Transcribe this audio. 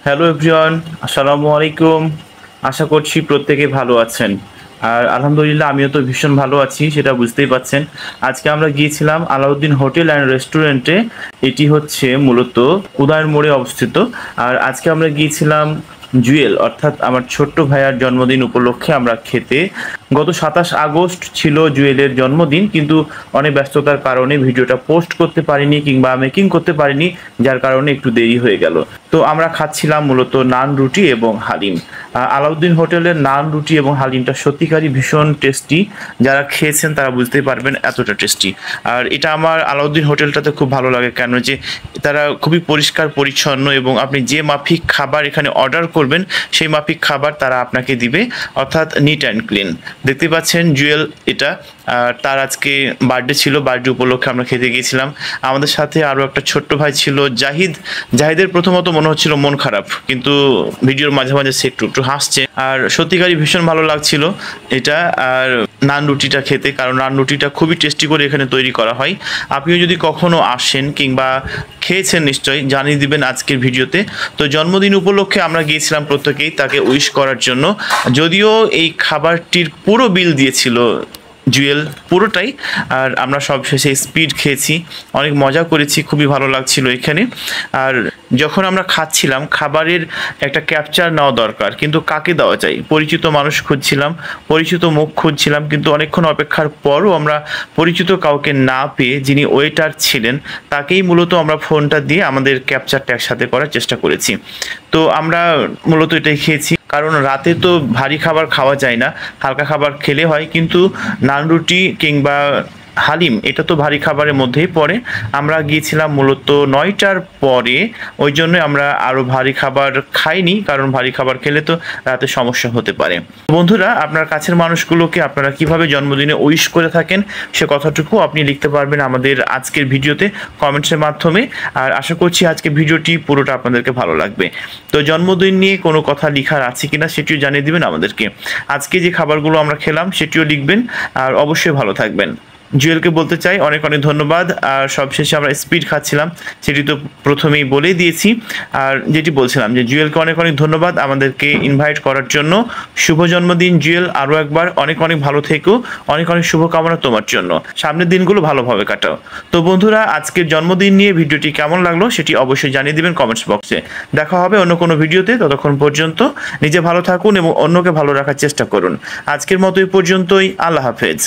Hello everyone, আসসালামু আলাইকুম। আশা করছি প্রত্যেকে ভালো আছেন। আর আলহামদুলিল্লাহ আমিও তো ভীষণ ভালো আছি, সেটা বুঝতেই পাচ্ছেন। আজকে আমরা গিয়েছিলাম আলাউদ্দিন হোটেল অ্যান্ড রেস্টুরেন্টে। এটি হচ্ছে মূলত উদয়ন মোড়ে অবস্থিত। আর আজকে আমরা গিয়েছিলাম জুয়েল, অর্থাৎ আমার ছোট্ট ভাইয়ার জন্মদিন উপলক্ষে আমরা খেতে। গত 27 আগস্ট ছিল জুয়েলের জন্মদিন, কিন্তু অনেক ব্যস্ততার কারণে ভিডিওটা পোস্ট করতে পারিনি কিংবা মেকিং করতে পারিনি, যার কারণে একটু দেরি হয়ে গেল। তো আমরা খাচ্ছিলাম মূলত নান রুটি এবং হালিম। আলাউদ্দিন হোটেলের নান রুটি এবং হালিমটা সত্যিকারই ভীষণ টেস্টি। যারা খেয়েছেন তারা বুঝতে পারবেন এতটা টেস্টি। আর এটা আমার আলাউদ্দিন হোটেলটাতে খুব ভালো লাগে, কেন যে তারা খুবই পরিষ্কার পরিচ্ছন্ন এবং আপনি যে মাফিক খাবার এখানে অর্ডার করবেন সেই মাফিক খাবার তারা আপনাকে দিবে, অর্থাৎ নিট অ্যান্ড ক্লিন। দেখতে পাচ্ছেন জুয়েল এটা, তার আজকে বার্থডে ছিল। বার্থডে উপলক্ষে আমরা খেতে গিয়েছিলাম। আমাদের সাথে আরও একটা ছোট্ট ভাই ছিল জাহিদ। জাহিদের প্রথমত মনে হচ্ছিল মন খারাপ, কিন্তু ভিডিওর মাঝে মাঝে সে একটু একটু হাসছে। আর সত্যিকারই ভীষণ ভালো লাগছিল এটা। আর নান রুটিটা খেতে, কারণ নান রুটিটা খুবই টেস্টি করে এখানে তৈরি করা হয়। আপনিও যদি কখনো আসেন কিংবা খেয়েছেন নিশ্চয়ই জানিয়ে দিবেন আজকের ভিডিওতে। তো জন্মদিন উপলক্ষে আমরা গিয়েছিলাম প্রত্যেকেই তাকে উইশ করার জন্য। যদিও এই খাবারটির পুরো বিল দিয়েছিল জুয়েল, পুরোটাই। আর আমরা সব শেষে স্পিড খেয়েছি, অনেক মজা করেছি, খুবই ভালো লাগছিল এখানে। আর যখন আমরা খাচ্ছিলাম খাবারের একটা ক্যাপচার নেওয়া দরকার, কিন্তু কাকে দেওয়া যায়? পরিচিত মানুষ খুঁজছিলাম, পরিচিত মুখ খুঁজছিলাম, কিন্তু অনেকক্ষণ অপেক্ষার পরও আমরা পরিচিত কাউকে না পেয়ে যিনি ওয়েটার ছিলেন তাকেই মূলত আমরা ফোনটা দিয়ে আমাদের ক্যাপচারটা একসাথে করার চেষ্টা করেছি। তো আমরা মূলত এটাই খেয়েছি, কারণ রাতে তো ভারী খাবার খাওয়া যায় না, হালকা খাবার খেলে হয়। কিন্তু নান রুটি কিংবা হালিম এটা তো ভারী খাবারের মধ্যেই পড়ে। আমরা গিয়েছিলাম মূলত 9টার পরে, ওই জন্য আমরা আরও ভারী খাবার খাইনি, কারণ ভারী খাবার খেলে তো রাতে সমস্যা হতে পারে। বন্ধুরা, আপনার কাছের মানুষগুলোকে আপনারা কিভাবে জন্মদিনে উইশ করে থাকেন সে কথাটুকু আপনি লিখতে পারবেন আমাদের আজকের ভিডিওতে কমেন্টসের মাধ্যমে। আর আশা করছি আজকের ভিডিওটি পুরোটা আপনাদেরকে ভালো লাগবে। তো জন্মদিন নিয়ে কোনো কথা লিখার আছে কিনা সেটিও জানিয়ে দিবেন আমাদেরকে। আজকে যে খাবারগুলো আমরা খেলাম সেটিও লিখবেন। আর অবশ্যই ভালো থাকবেন। জুয়েলকে বলতে চাই অনেক অনেক ধন্যবাদ। আর সবশেষে আমরা স্পিড খাচ্ছিলাম, সেটি তো প্রথমেই বলেই দিয়েছি। আর যেটি বলছিলাম যে জুয়েলকে অনেক অনেক ধন্যবাদ আমাদেরকে ইনভাইট করার জন্য। শুভ জন্মদিন জুয়েল, আরও একবার অনেক অনেক ভালো থেকো। অনেক অনেক শুভকামনা তোমার জন্য, সামনের দিনগুলো ভালোভাবে কাটাও। তো বন্ধুরা, আজকের জন্মদিন নিয়ে ভিডিওটি কেমন লাগলো সেটি অবশ্যই জানিয়ে দিবেন কমেন্টস বক্সে। দেখা হবে অন্য কোনো ভিডিওতে, ততক্ষণ পর্যন্ত নিজে ভালো থাকুন এবং অন্যকে ভালো রাখার চেষ্টা করুন। আজকের মতো এই পর্যন্তই, আল্লাহ হাফেজ।